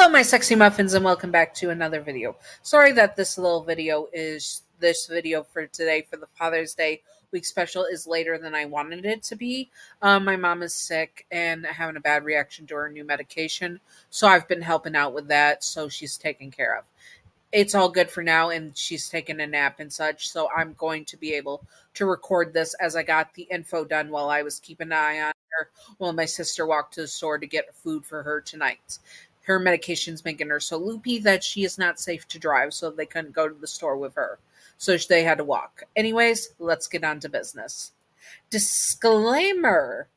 Hello, my sexy muffins, and welcome back to another video. Sorry that this video for today for the Father's Day week special is later than I wanted it to be. My mom is sick and having a bad reaction to her new medication, so I've been helping out with that, so she's taken care of. It's all good for now, and she's taken a nap and such, so I'm going to be able to record this as I got the info done while I was keeping an eye on her while my sister walked to the store to get food for her tonight. Her medication's making her so loopy that she is not safe to drive, so they couldn't go to the store with her. So they had to walk. Anyways, let's get on to business. Disclaimer.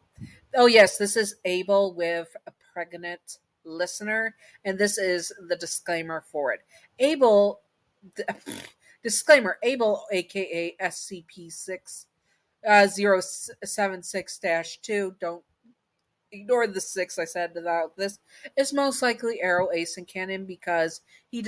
Oh, yes, this is Abel with a pregnant listener, and this is the disclaimer for it. Abel, disclaimer, Abel, aka SCP 076-2, don't ignore the 6 I said about this, is most likely Arrow Ace in canon because he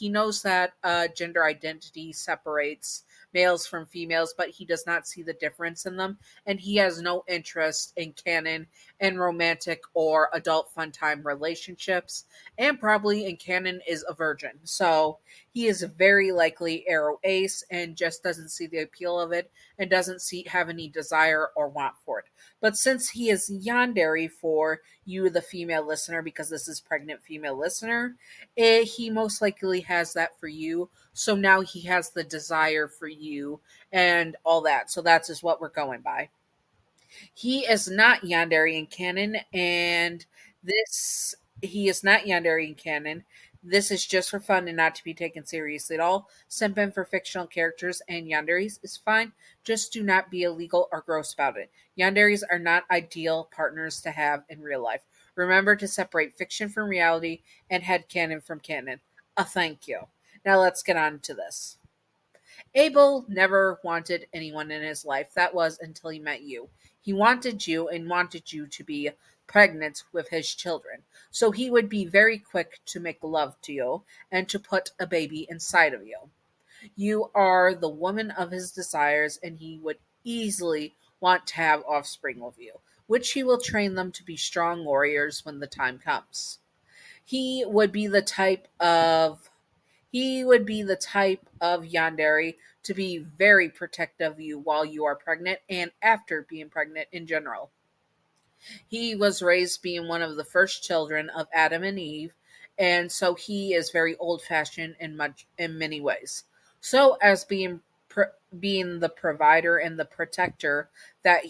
knows that gender identity separates males from females, but he does not see the difference in them, and he has no interest in canon and romantic or adult fun time relationships, and probably in canon is a virgin. So he is very likely Arrow Ace and just doesn't see the appeal of it and doesn't have any desire or want for it. But since he is Yandere for you, the female listener, because this is pregnant female listener, he most likely has that for you. So now he has the desire for you and all that. So that's just what we're going by. He is not Yandere in canon, and he is not Yandere in canon. This is just for fun and not to be taken seriously at all. Simping for fictional characters and yanderes is fine. Just do not be illegal or gross about it. Yanderes are not ideal partners to have in real life. Remember to separate fiction from reality and headcanon from canon. A thank you. Now let's get on to this. Abel never wanted anyone in his life. That was until he met you. He wanted you and wanted you to be pregnant with his children. So he would be very quick to make love to you and to put a baby inside of you. You are the woman of his desires, and he would easily want to have offspring with you, which he will train them to be strong warriors when the time comes. He would be the type of yandere to be very protective of you while you are pregnant and after being pregnant in general. He was raised being one of the first children of Adam and Eve, and so he is very old-fashioned in many ways. So, as being the provider and the protector that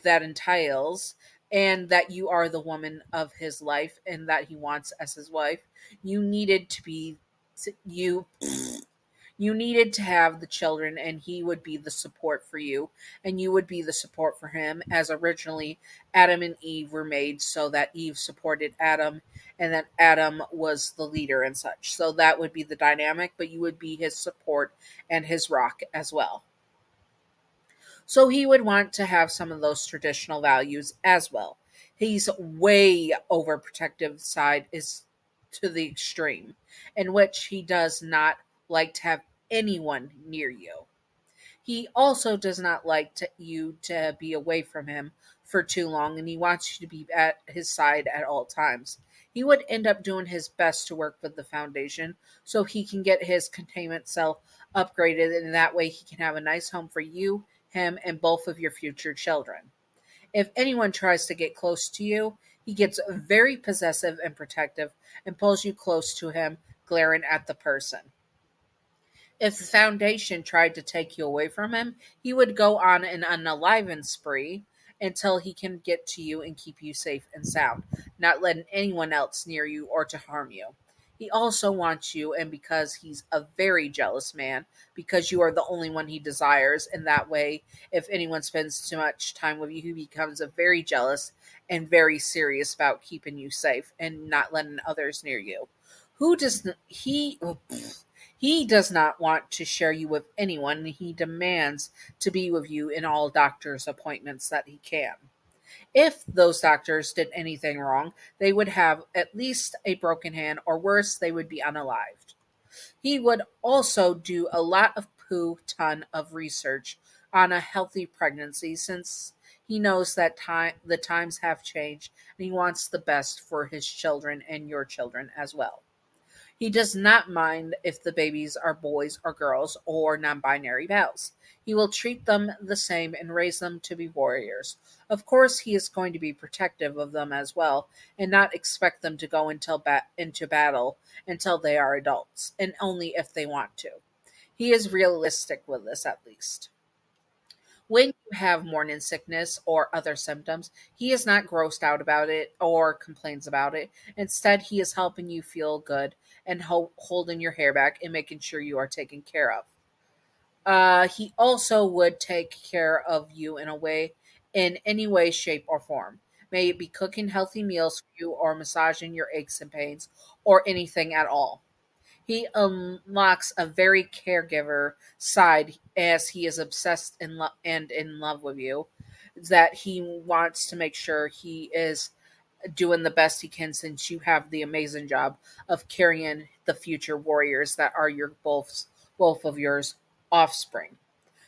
entails, and that you are the woman of his life, and that he wants as his wife, you needed to be you you needed to have the children, and he would be the support for you, and you would be the support for him, as originally Adam and Eve were made so that Eve supported Adam, and that Adam was the leader and such. So that would be the dynamic, but you would be his support and his rock as well. So he would want to have some of those traditional values as well. He's way overprotective side is to the extreme, in which he does not like to have anyone near you. He also does not like you to be away from him for too long, and he wants you to be at his side at all times. He would end up doing his best to work with the Foundation so he can get his containment cell upgraded, and that way he can have a nice home for you, him, and both of your future children. If anyone tries to get close to you, he gets very possessive and protective and pulls you close to him, glaring at the person. If the Foundation tried to take you away from him, he would go on an unaliving spree until he can get to you and keep you safe and sound, not letting anyone else near you or to harm you. He also wants you, and because he's a very jealous man, because you are the only one he desires, and that way, if anyone spends too much time with you, he becomes a very jealous and very serious about keeping you safe and not letting others near you. Who does he does not want to share you with anyone. He demands to be with you in all doctor's appointments that he can. If those doctors did anything wrong, they would have at least a broken hand, or worse, they would be unalived. He would also do a lot of ton of research on a healthy pregnancy, since He knows that the times have changed, and he wants the best for his children and your children as well. He does not mind if the babies are boys or girls or non binary males. He will treat them the same and raise them to be warriors. Of course, he is going to be protective of them as well and not expect them to go into battle until they are adults, and only if they want to. He is realistic with this, at least. When you have morning sickness or other symptoms, he is not grossed out about it or complains about it. Instead, he is helping you feel good and holding your hair back and making sure you are taken care of. He also would take care of you in any way, shape, or form. May it be cooking healthy meals for you or massaging your aches and pains or anything at all. He unlocks a very caregiver side as he is obsessed and in love with you. That he wants to make sure he is doing the best he can since you have the amazing job of carrying the future warriors that are your both of yours offspring.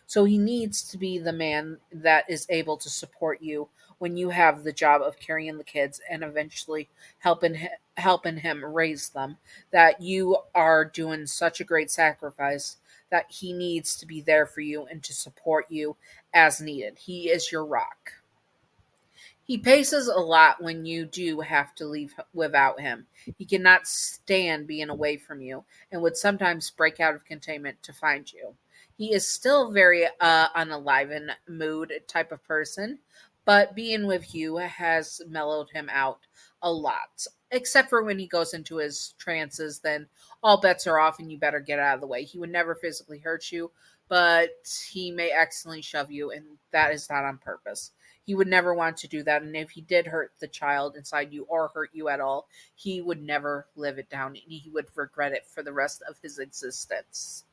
So he needs to be the man that is able to support you when you have the job of carrying the kids and eventually helping him raise them. That you are doing such a great sacrifice that he needs to be there for you and to support you as needed. He is your rock. He paces a lot when you do have to leave without him. He cannot stand being away from you and would sometimes break out of containment to find you. He is still very unalive mood type of person, but being with you has mellowed him out a lot. Except for when he goes into his trances, then all bets are off and you better get out of the way. He would never physically hurt you, but he may accidentally shove you, and that is not on purpose. He would never want to do that. And if he did hurt the child inside you or hurt you at all, he would never live it down and he would regret it for the rest of his existence.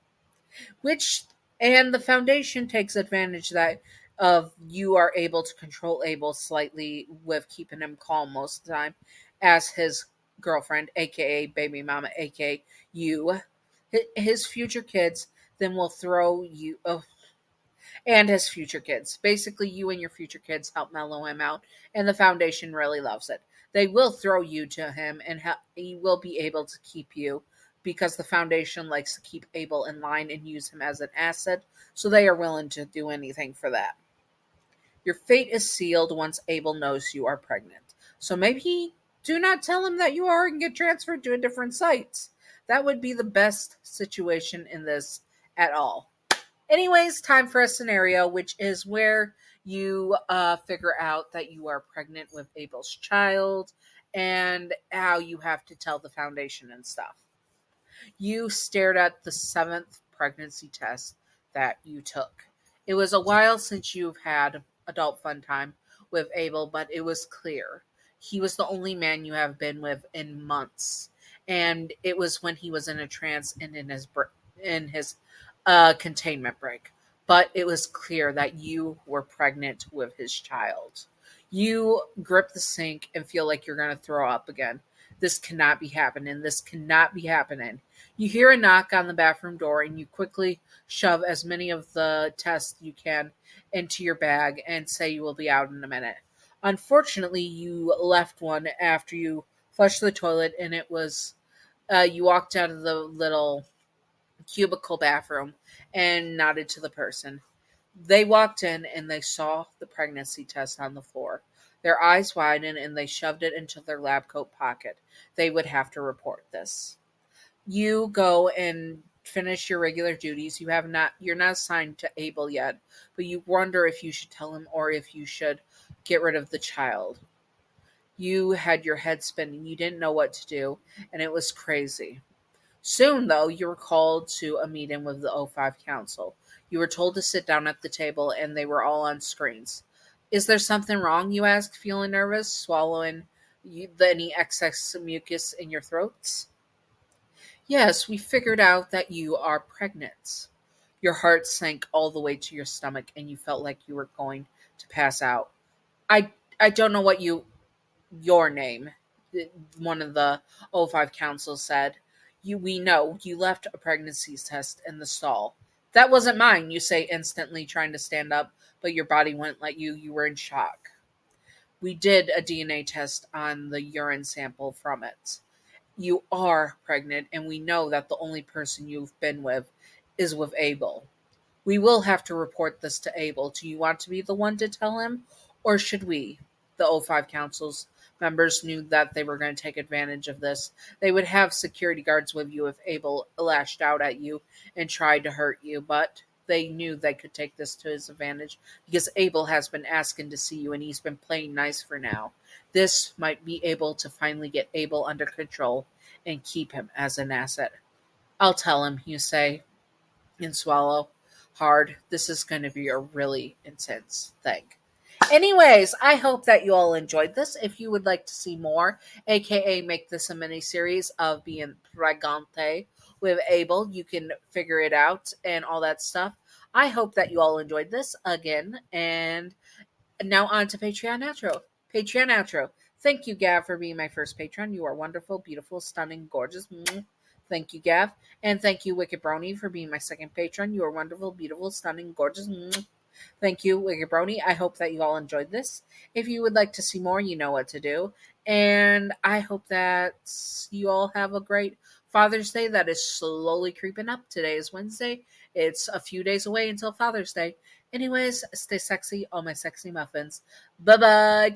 Which, and the Foundation takes advantage that of you are able to control Abel slightly with keeping him calm most of the time as his girlfriend, aka baby mama, aka you. His future kids then will throw you. And his future kids. Basically, you and your future kids help mellow him out, and the Foundation really loves it. They will throw you to him, and he will be able to keep you because the Foundation likes to keep Abel in line and use him as an asset, so they are willing to do anything for that. Your fate is sealed once Abel knows you are pregnant. So maybe do not tell him that you are and get transferred to a different site. That would be the best situation in this at all. Anyways, time for a scenario, which is where you figure out that you are pregnant with Abel's child and how you have to tell the Foundation and stuff. You stared at the seventh pregnancy test that you took. It was a while since you've had adult fun time with Abel, but it was clear. He was the only man you have been with in months. And it was when he was in a trance and in his containment break. But it was clear that you were pregnant with his child. You grip the sink and feel like you're going to throw up again. This cannot be happening. This cannot be happening. You hear a knock on the bathroom door and you quickly shove as many of the tests you can into your bag and say you will be out in a minute. Unfortunately, you left one after you flushed the toilet and it was, you walked out of the little cubicle bathroom and nodded to the person. They walked in and they saw the pregnancy test on the floor. Their eyes widened and they shoved it into their lab coat pocket. They would have to report this. You go and finish your regular duties. You're not assigned to Abel yet, but you wonder if you should tell him or if you should get rid of the child. You had your head spinning. You didn't know what to do, and it was crazy. Soon, though, you were called to a meeting with the O5 Council. You were told to sit down at the table, and they were all on screens. Is there something wrong, you asked, feeling nervous, swallowing any excess mucus in your throats? Yes, we figured out that you are pregnant. Your heart sank all the way to your stomach, and you felt like you were going to pass out. I don't know your name, one of the O5 council said. We know you left a pregnancy test in the stall. That wasn't mine, you say instantly, trying to stand up, but your body wouldn't let you. You were in shock. We did a DNA test on the urine sample from it. You are pregnant, and we know that the only person you've been with is with Abel. We will have to report this to Abel. Do you want to be the one to tell him, or should we? The O5 Council's members knew that they were going to take advantage of this. They would have security guards with you if Abel lashed out at you and tried to hurt you, but they knew they could take this to his advantage because Abel has been asking to see you and he's been playing nice for now. This might be able to finally get Abel under control and keep him as an asset. I'll tell him, you say, and swallow hard. This is going to be a really intense thing. Anyways, I hope that you all enjoyed this. If you would like to see more, aka make this a mini series of being pregante with Abel, you can figure it out and all that stuff. I hope that you all enjoyed this again. And now on to Patreon outro. Patreon outro. Thank you, Gav, for being my first patron. You are wonderful, beautiful, stunning, gorgeous. Thank you, Gav. And thank you, Wicked Brony, for being my second patron. You are wonderful, beautiful, stunning, gorgeous. Thank you, Wicked Brony. I hope that you all enjoyed this. If you would like to see more, you know what to do. And I hope that you all have a great Father's Day that is slowly creeping up. Today is Wednesday. It's a few days away until Father's Day. Anyways, stay sexy, all my sexy muffins. Bye bye.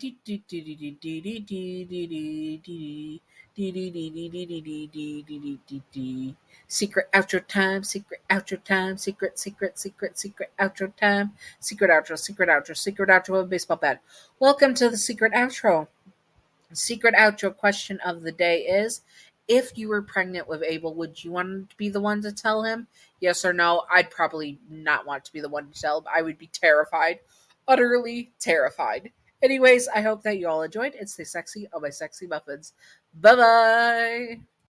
Secret outro time, secret outro time, secret outro time, secret outro of a baseball bat. Welcome to the secret outro. Secret outro question of the day is, if you were pregnant with Abel, would you want to be the one to tell him? Yes or no? I'd probably not want to be the one to tell him. I would be terrified. Utterly terrified. Anyways, I hope that you all enjoyed. It's the sexy of my sexy muffins. Bye bye.